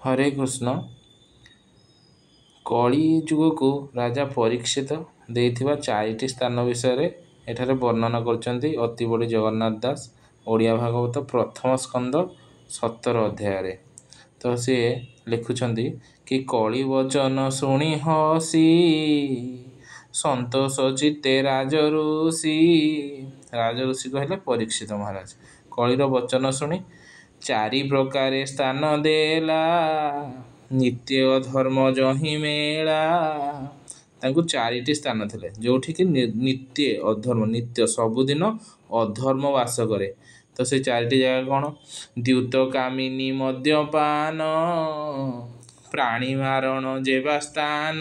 हरे कृष्ण। कली जुग को राजा परीक्षित देइथिबा चारिटी स्थान विषय एठारे वर्णना करछन्ती अति बड़ी जगन्नाथ दास ओडिया भागवत प्रथम स्कंद 17 अध्याय। तो सी लिखुछन्ती कि कली वचन शुणी हसी संतोष चित्ते राजऋषि। राजऋषि कहले परीक्षित महाराज कलीर वचन शुणी चारि प्रकार स्थान देला नित्य धर्म जही मेला। तांकु चारिटी स्थान थिले जोठी कि नित्य अधर्म नित्य सबुदिन अधर्म वास करे। तो से चारिटी जगह कौन द्यूत कामिनी मद्यपान प्राणी मारण जेबा स्थान।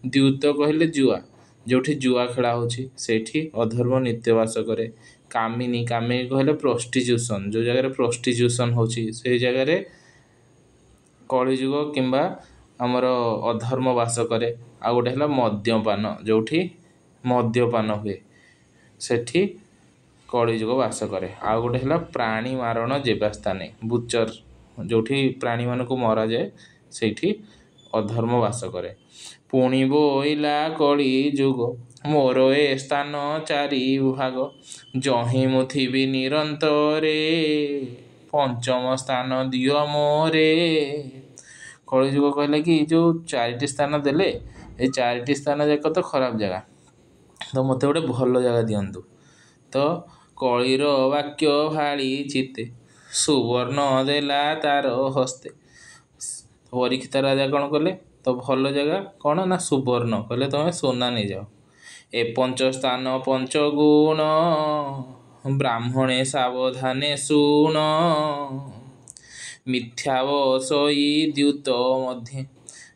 द्यूत कहले जुआ जोठी जुआ खेला होची सेठी अधर्म नित्य वास करे। कामिनी कामिनी कहले प्रोस्टिट्यूशन जो जगह प्रोस्टिट्यूशन होची से जगह कलिजुग किंबा आमर अधर्म वास करे। आ गोटे है मद्यपान जोठी मद्यपान हुए सेठी कलिजुग वास करे। आ गोटे है प्राणी मारण जेबा स्थाने बुचर जोठी प्राणी मान को मरा जाए सेठी अधर्म वास करे। पुणी बोइला कली जुग मोर ए स्थान चारि भाग जही मु थिबी निरंतरे पंचम स्थान दियो मोरे। कलिजुग कहला कि जो चारिटी स्थान देले ये चारिटी स्थान जाक तो खराब जगह तो मत गोटे भल जगह दिंतु। तो कलिर वाक्य भाड़ी चित्ते सुवर्ण देला तार हस्ते। परीक्षित राजा कौन कले तो भल जगह कौन ना सुवर्ण कहले तुम सोना नहीं जाओ। ए पंच स्थान पंच गुण ब्राह्मणे सावधाने सुन मिथ्यावसई द्यूत मध्य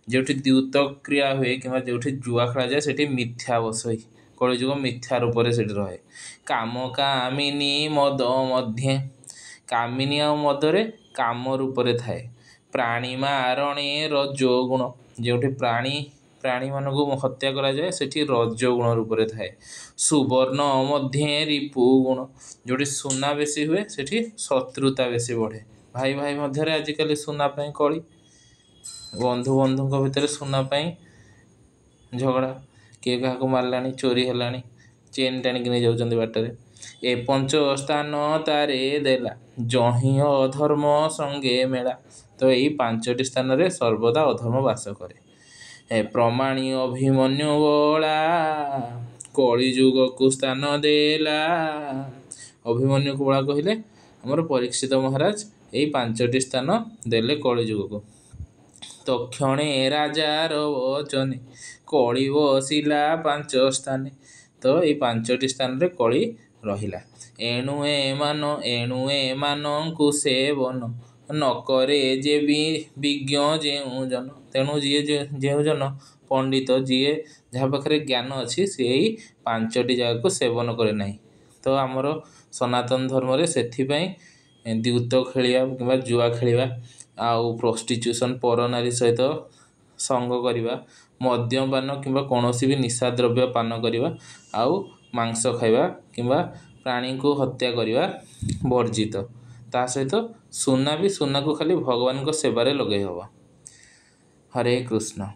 जोठी द्यूत क्रिया हुए कि जोठी जुआ खेला जाए सेठी मिथ्यावसई कलिजुग मिथ्या रूप से रहे। काम कामिनी मद मध्य कामिनी आ मदरे काम रूप थाए। प्राणी मारणे रजो गुण जोठी प्राणी मान को हत्या करा जाए सेठी रजो गुण रूप थाए। सुवर्ण मध्य रिपु गुण जोठी सुना बेसी हुए सेठी शत्रुता बेसी बढ़े। भाई भाई मध्य आजिकल सुना पाई कली बंधु बंधु भितर सुना पाई झगड़ा किए क्या मारला चोरी है चेन टाणिक नहीं जाऊँ बाटर। ए पंच स्थान तारे देला जही अधर्म संगे मेला। तो यही पांचटी स्थान रे सर्वदा अधर्म वास करे। प्रमाणी अभिमन्यु बला कलिजुग को स्थान देला। अभिमन्यु को बला कहले आमर परीक्षित महाराज यही पांचटी स्थान देले कलिजुग को। तक्षणे राजार वचने कली बसिला पांच स्थाने। तो ये पांचटी स्थान रे कली रहिला। एणु ए मान को सेवन नकरे जे विज्ञ जेउ जन। तेणु जी जो जन पंडित जी जहाँ पाखे ज्ञान अच्छी सी पांचटी जगह को सेवन करे नहीं। तो आमर सनातन धर्म रे सेथिपाई द्यूत खेलिया कि जुआ खेलिया आउ प्रोस्टिट्यूशन पर नारी सहित संग करवा मद्यपान किंबा कौन भी निशा द्रव्य पान करवा आउ मांस खाइबा किंबा प्राणी को हत्या करवा वर्जित। ता सहित सुना भी सुना को खाली भगवान को सेवारे लगे हवा। हरे कृष्ण।